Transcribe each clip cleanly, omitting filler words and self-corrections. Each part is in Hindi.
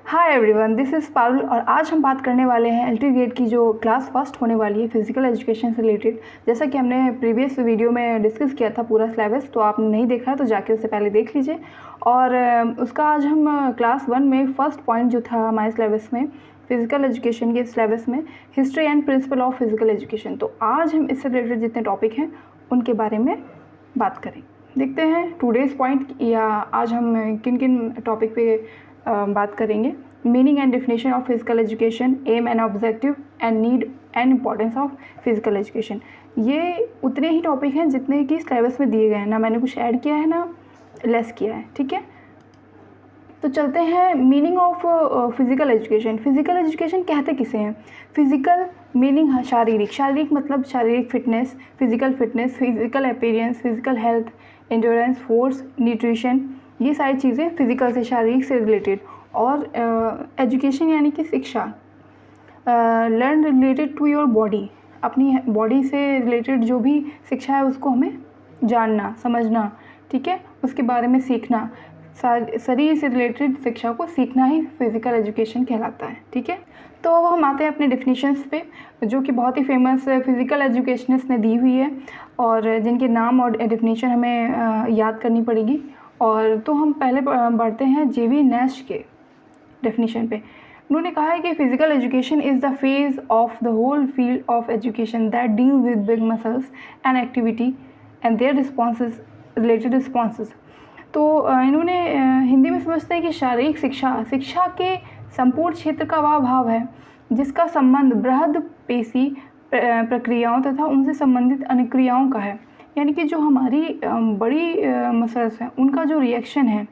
Hi everyone, this is Parul और आज हम बात करने वाले हैं एलटी ग्रेड की जो क्लास फर्स्ट होने वाली है फिजिकल एजुकेशन से रिलेटेड। जैसा कि हमने प्रीवियस वीडियो में डिस्कस किया था पूरा सिलेबस, तो आपने नहीं देखा है तो जाके उससे पहले देख लीजिए। और उसका आज हम क्लास 1 में फर्स्ट पॉइंट जो था हमारे सिलेबस में फिजिकल एजुकेशन के सिलेबस में history and principle of physical education, तो आज हम इससे रिलेटेड जितने टॉपिक हैं उनके बारे में बात करें। देखते हैं टुडेज़ पॉइंट या आज हम किन किन टॉपिक पे बात करेंगे। Meaning and definition of physical education, aim and objective and need and importance of physical education. ये उतने ही टॉपिक हैं जितने कि सिलेबस में दिए गए हैं, ना मैंने कुछ ऐड किया है ना लेस किया है, ठीक है। तो चलते हैं meaning of physical education. Physical education कहते किसे हैं? फिजिकल मीनिंग शारीरिक, शारीरिक मतलब शारीरिक fitness, physical fitness, physical appearance, physical health, endurance, force, nutrition, ये सारी चीज़ें फिजिकल से, शारीरिक से रिलेटेड। और एजुकेशन यानी कि शिक्षा, learn related to your body, अपनी बॉडी से रिलेटेड जो भी शिक्षा है उसको हमें जानना समझना, ठीक है, उसके बारे में सीखना। शरीर से रिलेटेड शिक्षा को सीखना ही फिजिकल एजुकेशन कहलाता है, ठीक है। तो अब हम आते हैं अपने डेफिनेशंस पे, जो कि बहुत ही फेमस फिजिकल एजुकेशनिस्ट ने दी हुई है और जिनके नाम और डेफिनेशन हमें याद करनी पड़ेगी। और तो हम पहले बढ़ते हैं जेवी नैश के डेफिनेशन पे। उन्होंने कहा है कि physical education is the phase of the whole field of education that deal with big muscles and activity and their responses, related responses. तो इन्होंने हिंदी में समझते हैं कि शारीरिक शिक्षा शिक्षा के संपूर्ण क्षेत्र का वह भाव है जिसका संबंध बृहद पेशी प्रक्रियाओं तथा उनसे संबंधित अनुक्रियाओं का है। यानी कि जो हमारी बड़ी मसल्स हैं उनका जो रिएक्शन है,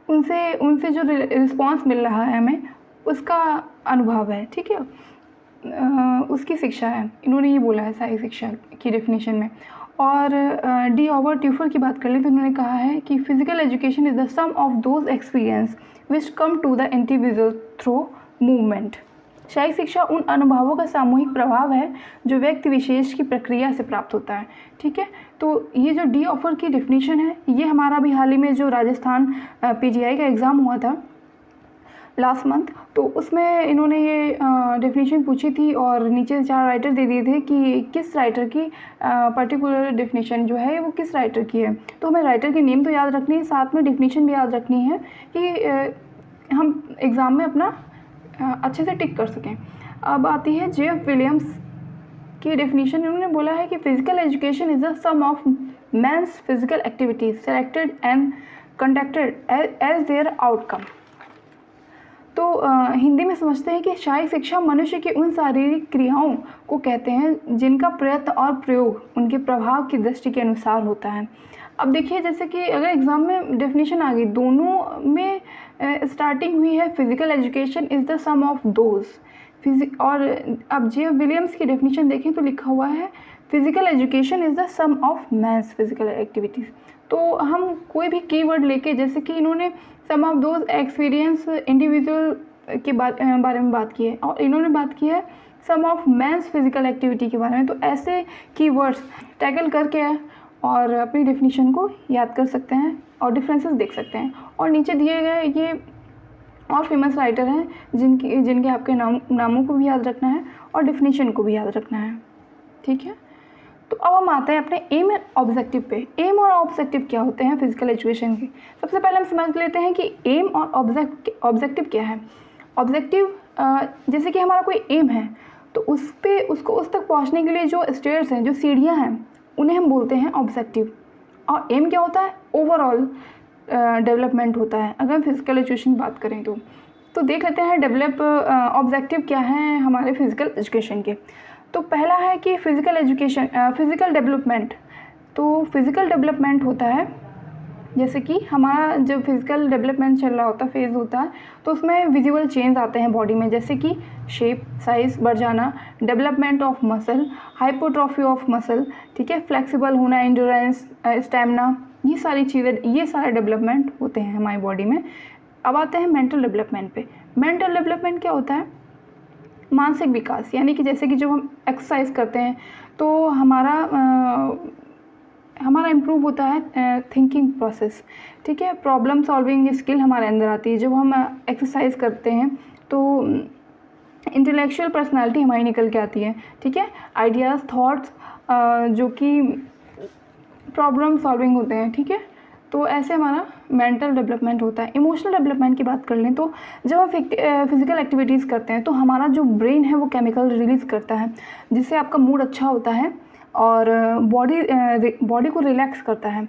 उनसे जो रिस्पॉन्स मिल रहा है हमें, उसका अनुभव है, ठीक है, उसकी शिक्षा है। इन्होंने ये बोला है शारीरिक शिक्षा की डेफिनेशन में। और डी ओवर ट्यूफर की बात कर लें तो उन्होंने कहा है कि physical education is the sum of those experience which come to the individual through movement. शारीरिक शिक्षा उन अनुभवों का सामूहिक प्रभाव है जो व्यक्ति विशेष की प्रक्रिया से प्राप्त होता है, ठीक है। तो ये जो डी ऑफर की डेफिनेशन है, ये हमारा भी हाल ही में जो राजस्थान पीजीआई का एग्ज़ाम हुआ था लास्ट मंथ, तो उसमें इन्होंने ये डेफिनेशन पूछी थी और नीचे 4 राइटर दे दिए थे कि किस राइटर की पर्टिकुलर डेफिनेशन जो है वो किस राइटर की है। तो हमें राइटर की नेम तो याद रखनी है, साथ में डेफिनेशन भी याद रखनी है कि हम एग्ज़ाम में अपना अच्छे से टिक कर सकें। अब आती है जेएफ विलियम्स की डेफिनेशन। उन्होंने बोला है कि physical education is the sum of man's physical activities selected and conducted as their outcome. तो हिंदी में समझते हैं कि शारीरिक शिक्षा मनुष्य की उन शारीरिक क्रियाओं को कहते हैं जिनका प्रयत्न और प्रयोग उनके प्रभाव की दृष्टि के अनुसार होता है। अब देखिए, जैसे कि अगर एग्ज़ाम में डेफिनेशन आ गई, दोनों में स्टार्टिंग हुई है physical education is the sum of those और अब जे विलियम्स की डेफिनेशन देखें तो लिखा हुआ है physical education is the sum of man's physical activities. तो हम कोई भी कीवर्ड लेके, जैसे कि इन्होंने sum of those experience individual के बारे में बात की है और इन्होंने बात की है सम ऑफ मैंस फिजिकल एक्टिविटी के बारे में, तो ऐसे कीवर्ड्स टैकल करके और अपनी डेफिनेशन को याद कर सकते हैं और डिफरेंसेस देख सकते हैं। और नीचे दिए गए ये और फेमस राइटर हैं जिनके आपके नामों को भी याद रखना है और डेफिनेशन को भी याद रखना है, ठीक है। तो अब हम आते हैं अपने एम एंड ऑब्जेक्टिव पे। एम और ऑब्जेक्टिव क्या होते हैं फिजिकल एजुकेशन के? सबसे पहले हम समझ लेते हैं कि एम और ऑब्जेक्टिव क्या है। ऑब्जेक्टिव जैसे कि हमारा कोई एम है तो उसको उस तक पहुंचने के लिए जो स्टेयर्स हैं, जो सीढ़ियां हैं, उन्हें हम बोलते हैं ऑब्जेक्टिव। और एम क्या होता है? ओवरऑल डेवलपमेंट होता है। अगर हम फिजिकल एजुकेशन की बात करें तो देख लेते हैं ऑब्जेक्टिव क्या हैं हमारे फिजिकल एजुकेशन के। तो पहला है कि फिजिकल डेवलपमेंट। तो फिजिकल डेवलपमेंट होता है, जैसे कि हमारा जब फिजिकल डेवलपमेंट चल रहा होता है, फेज़ होता है, तो उसमें विजुअल चेंज आते हैं बॉडी में, जैसे कि शेप साइज़ बढ़ जाना, development of muscle, hypotrophy of muscle, ठीक है, फ्लेक्सिबल होना, एंड्योरेंस, स्टेमिना, ये सारी चीज़ें, ये सारे डेवलपमेंट होते हैं हमारी बॉडी में। अब आते हैं मेंटल डेवलपमेंट पे। मेंटल डेवलपमेंट क्या होता है? मानसिक विकास, यानी कि जैसे कि जब हम एक्सरसाइज करते हैं तो हमारा इम्प्रूव होता है थिंकिंग प्रोसेस, ठीक है। प्रॉब्लम सॉल्विंग स्किल हमारे अंदर आती है जब हम एक्सरसाइज करते हैं, तो इंटेलेक्चुअल पर्सनालिटी हमारी निकल के आती है, ठीक है। आइडियाज़, थॉट्स जो कि प्रॉब्लम सॉल्विंग होते हैं, ठीक है। तो ऐसे हमारा मेंटल डेवलपमेंट होता है। इमोशनल डेवलपमेंट की बात कर लें तो जब हम फिजिकल एक्टिविटीज़ करते हैं तो हमारा जो ब्रेन है वो केमिकल रिलीज़ करता है, जिससे आपका मूड अच्छा होता है और बॉडी को रिलैक्स करता है।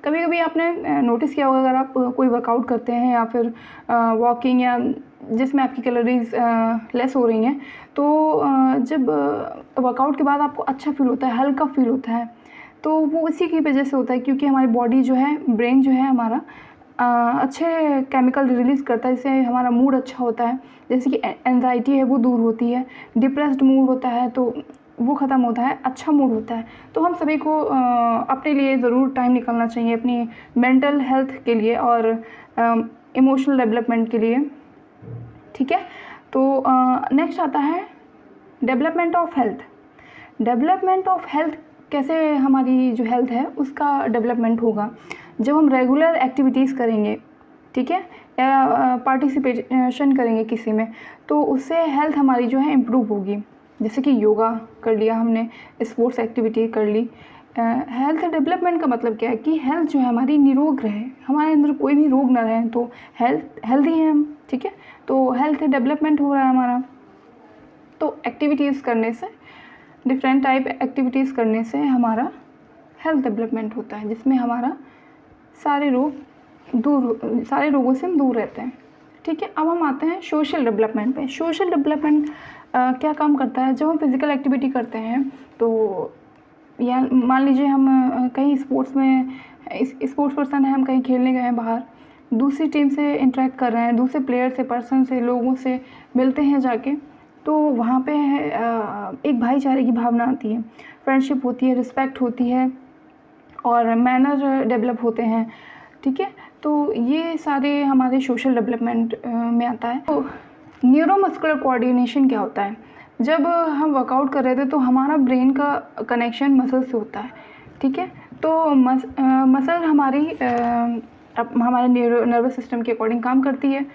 कभी कभी आपने नोटिस किया होगा, अगर आप कोई वर्कआउट करते हैं या फिर वॉकिंग या जिसमें आपकी कैलोरीज लेस हो रही हैं, तो जब वर्कआउट के बाद आपको अच्छा फील होता है, हल्का फील होता है, तो वो इसी की वजह से होता है क्योंकि हमारी बॉडी जो है, ब्रेन जो है हमारा अच्छे केमिकल रिलीज़ करता है, जिससे हमारा मूड अच्छा होता है। जैसे कि एंजाइटी है वो दूर होती है, डिप्रेस्ड मूड होता है तो वो ख़त्म होता है, अच्छा मूड होता है। तो हम सभी को अपने लिए ज़रूर टाइम निकालना चाहिए अपनी मेंटल हेल्थ के लिए और इमोशनल डेवलपमेंट के लिए, ठीक है। तो नेक्स्ट आता है development of health. Development of health कैसे हमारी जो हेल्थ है उसका डेवलपमेंट होगा जब हम रेगुलर एक्टिविटीज़ करेंगे, ठीक है, या पार्टिसिपेशन करेंगे किसी में, तो उससे हेल्थ हमारी जो है इम्प्रूव होगी। जैसे कि योगा कर लिया हमने, स्पोर्ट्स एक्टिविटी कर ली। हेल्थ डेवलपमेंट का मतलब क्या है कि हेल्थ जो है हमारी निरोग रहे, हमारे अंदर कोई भी रोग ना रहे, तो हेल्दी हैं हम, ठीक है। तो हेल्थ डेवलपमेंट हो रहा है हमारा। तो एक्टिविटीज़ करने से, डिफरेंट टाइप एक्टिविटीज़ करने से हमारा हेल्थ डेवलपमेंट होता है, जिसमें हमारा सारे रोगों से हम दूर रहते हैं, ठीक है। अब हम आते हैं सोशल डेवलपमेंट पे। सोशल डेवलपमेंट क्या काम करता है? जब हम फिज़िकल एक्टिविटी करते हैं तो या मान लीजिए हम कहीं स्पोर्ट्स में स्पोर्ट्स पर्सन है, हम कहीं खेलने गए हैं बाहर, दूसरी टीम से इंटरेक्ट कर रहे हैं, दूसरे प्लेयर से, पर्सन से, लोगों से मिलते हैं जाके, तो वहाँ पे एक भाईचारे की भावना आती है, फ्रेंडशिप होती है, रिस्पेक्ट होती है और मैनर डेवलप होते हैं, ठीक है। तो ये सारे हमारे सोशल डेवलपमेंट में आता है। तो न्यूरोमस्कुलर कोऑर्डिनेशन क्या होता है? जब हम वर्कआउट कर रहे थे तो हमारा ब्रेन का कनेक्शन मसल से होता है, ठीक है। तो मसल हमारी हमारे नर्वस सिस्टम के अकॉर्डिंग काम करती है।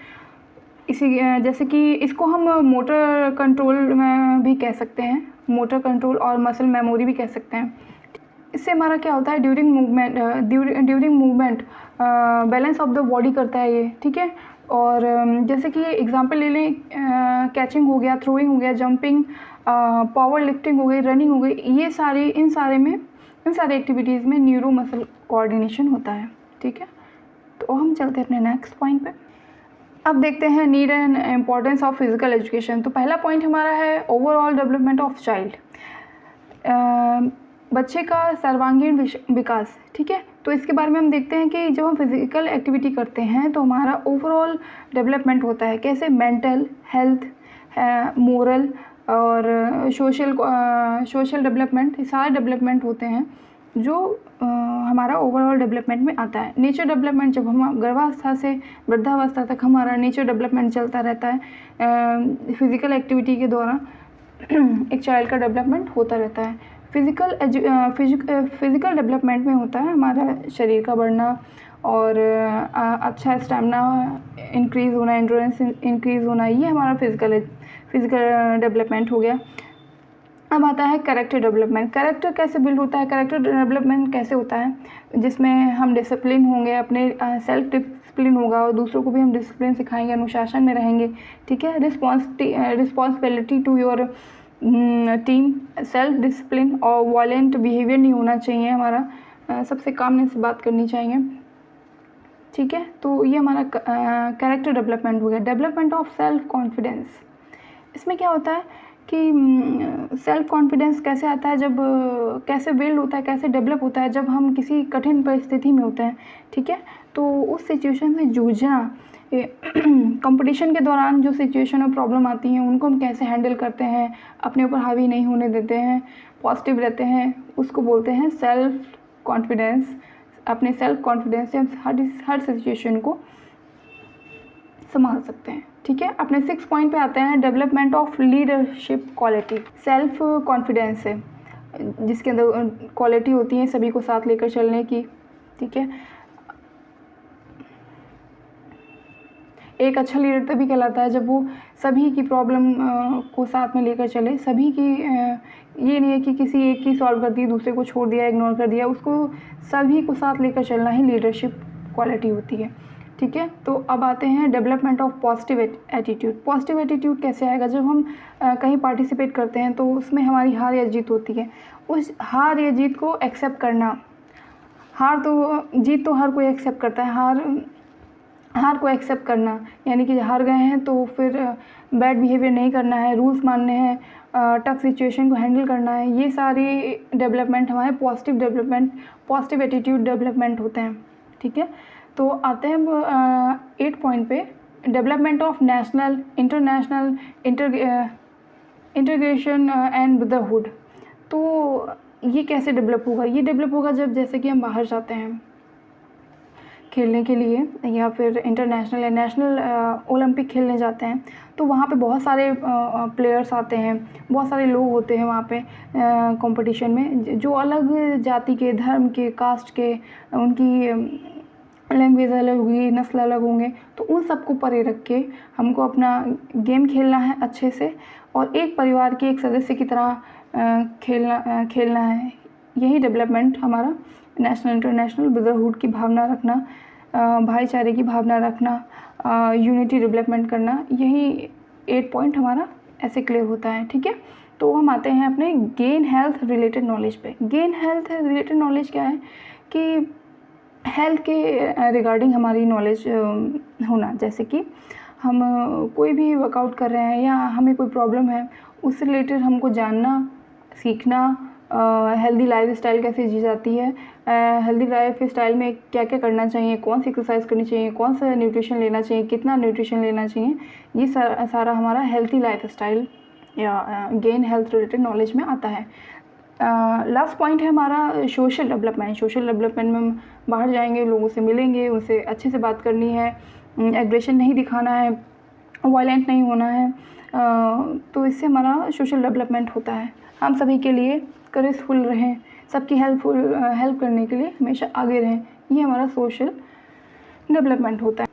इसी जैसे कि इसको हम मोटर कंट्रोल में भी कह सकते हैं, मोटर कंट्रोल और मसल मेमोरी भी कह सकते हैं। इससे हमारा क्या होता है, during movement balance of the body करता है ये, ठीक है। और जैसे कि एग्जांपल ले लें, कैचिंग हो गया, थ्रोइंग हो गया, जंपिंग, पावर लिफ्टिंग हो गई, रनिंग हो गई, ये सारे इन सारे एक्टिविटीज़ में न्यूरो मसल कोऑर्डिनेशन होता है, ठीक है। तो हम चलते हैं अपने नेक्स्ट पॉइंट पे। अब देखते हैं need and importance of physical education. तो पहला पॉइंट हमारा है ओवरऑल डेवलपमेंट ऑफ चाइल्ड, बच्चे का सर्वांगीण विकास, ठीक है। तो इसके बारे में हम देखते हैं कि जब हम फिजिकल एक्टिविटी करते हैं तो हमारा ओवरऑल डेवलपमेंट होता है। कैसे? मेंटल हेल्थ, मोरल और सोशल डेवलपमेंट, ये सारे डेवलपमेंट होते हैं जो हमारा ओवरऑल डेवलपमेंट में आता है। नेचर डेवलपमेंट, जब हम गर्भावस्था से वृद्धावस्था तक हमारा नेचर डेवलपमेंट चलता रहता है। फिज़िकल एक्टिविटी के द्वारा एक चाइल्ड का डेवलपमेंट होता रहता है। फिज़िकल डेवलपमेंट में होता है हमारा शरीर का बढ़ना और अच्छा स्टैमिना इंक्रीज़ होना, एंड्योरेंस इंक्रीज़ होना, ये हमारा फिज़िकल डेवलपमेंट हो गया। अब आता है कैरेक्टर डेवलपमेंट। कैरेक्टर कैसे बिल्ड होता है? कैरेक्टर डेवलपमेंट कैसे होता है? जिसमें हम डिसिप्लिन होंगे, अपने सेल्फ डिसिप्लिन होगा और दूसरों को भी हम डिसिप्लिन सिखाएंगे, अनुशासन में रहेंगे, ठीक है। Responsibility to your team, self discipline और वायलेंट बिहेवियर नहीं होना चाहिए हमारा, सबसे कामनेस से बात करनी चाहिए, ठीक है। तो ये हमारा कैरेक्टर डेवलपमेंट हो गया। डेवलपमेंट ऑफ सेल्फ कॉन्फिडेंस, इसमें क्या होता है कि सेल्फ कॉन्फिडेंस कैसे आता है, जब कैसे बिल्ड होता है, कैसे डेवलप होता है जब हम किसी कठिन परिस्थिति में होते हैं, ठीक है। तो उस सिचुएशन से जूझना, कंपटीशन के दौरान जो सिचुएशन और प्रॉब्लम आती हैं उनको हम कैसे हैंडल करते हैं, अपने ऊपर हावी नहीं होने देते हैं, पॉजिटिव रहते हैं, उसको बोलते हैं सेल्फ कॉन्फिडेंस। अपने सेल्फ कॉन्फिडेंस से हम हर सिचुएशन को संभाल सकते हैं, ठीक है। अपने 6 पॉइंट पे आते हैं, development of leadership quality. Self confidence से जिसके अंदर क्वालिटी होती है सभी को साथ लेकर चलने की, ठीक है। एक अच्छा लीडर तभी कहलाता है जब वो सभी की प्रॉब्लम को साथ में लेकर चले, सभी की ये नहीं है कि किसी एक की सॉल्व कर दी, दूसरे को छोड़ दिया, इग्नोर कर दिया, उसको सभी को साथ लेकर चलना ही लीडरशिप क्वालिटी होती है, ठीक है। तो अब आते हैं development of positive attitude. Positive attitude कैसे आएगा? जब हम कहीं पार्टिसिपेट करते हैं तो उसमें हमारी हार या जीत होती है, उस हार या जीत को एक्सेप्ट करना। जीत तो हर कोई एक्सेप्ट करता है, हार को एक्सेप्ट करना, यानी कि हार गए हैं तो फिर बैड बिहेवियर नहीं करना है, रूल्स मानने हैं, टफ सिचुएशन को हैंडल करना है। ये सारी डेवलपमेंट हमारे पॉजिटिव एटीट्यूड डेवलपमेंट होते हैं, ठीक है। तो आते हैं 8 पॉइंट पे, development of national, international integration and brotherhood. तो ये कैसे डेवलप होगा? ये डेवलप होगा जब जैसे कि हम बाहर जाते हैं खेलने के लिए या फिर इंटरनेशनल या नेशनल ओलंपिक खेलने जाते हैं, तो वहाँ पे बहुत सारे प्लेयर्स आते हैं, बहुत सारे लोग होते हैं वहाँ पे कंपटीशन में, जो अलग जाति के, धर्म के, कास्ट के, उनकी लैंग्वेज अलग होगी, नस्ल अलग होंगे। तो उन सबको परे रख के हमको अपना गेम खेलना है अच्छे से, और एक परिवार के एक सदस्य की तरह खेलना है। यही डेवलपमेंट हमारा नेशनल इंटरनेशनल ब्रदरहुड की भावना रखना, भाईचारे की भावना रखना, यूनिटी डेवलपमेंट करना, यही 8 पॉइंट हमारा ऐसे क्लियर होता है, ठीक है। तो हम आते हैं अपने गेन हेल्थ रिलेटेड नॉलेज पे। गेन हेल्थ रिलेटेड नॉलेज क्या है कि हेल्थ के रिगार्डिंग हमारी नॉलेज होना, जैसे कि हम कोई भी वर्कआउट कर रहे हैं या हमें कोई प्रॉब्लम है, उससे रिलेटेड हमको जानना, सीखना, हेल्दी लाइफ स्टाइल कैसे जी जाती है, हेल्दी लाइफ स्टाइल में क्या क्या करना चाहिए, कौन सी एक्सरसाइज करनी चाहिए, कौन सा न्यूट्रिशन लेना चाहिए, कितना न्यूट्रिशन लेना चाहिए, ये सारा हमारा हेल्थी लाइफ स्टाइल या गेन हेल्थ रिलेटेड नॉलेज में आता है। लास्ट पॉइंट है हमारा सोशल डेवलपमेंट। सोशल डेवलपमेंट में हम बाहर जाएंगे, लोगों से मिलेंगे, उनसे अच्छे से बात करनी है, एग्रेशन नहीं दिखाना है, वायलेंट नहीं होना है, तो इससे हमारा सोशल डेवलपमेंट होता है। हम सभी के लिए करेजफुल रहें, सबकी हेल्प करने के लिए हमेशा आगे रहें, ये हमारा सोशल डेवलपमेंट होता है।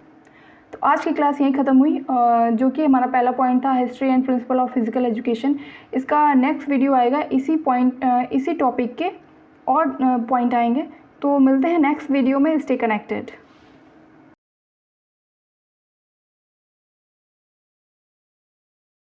तो आज की क्लास यहीं ख़त्म हुई, जो कि हमारा पहला पॉइंट था history and principle of physical education. इसका नेक्स्ट वीडियो आएगा, इसी टॉपिक के और पॉइंट आएंगे। तो मिलते हैं नेक्स्ट वीडियो में। Stay connected.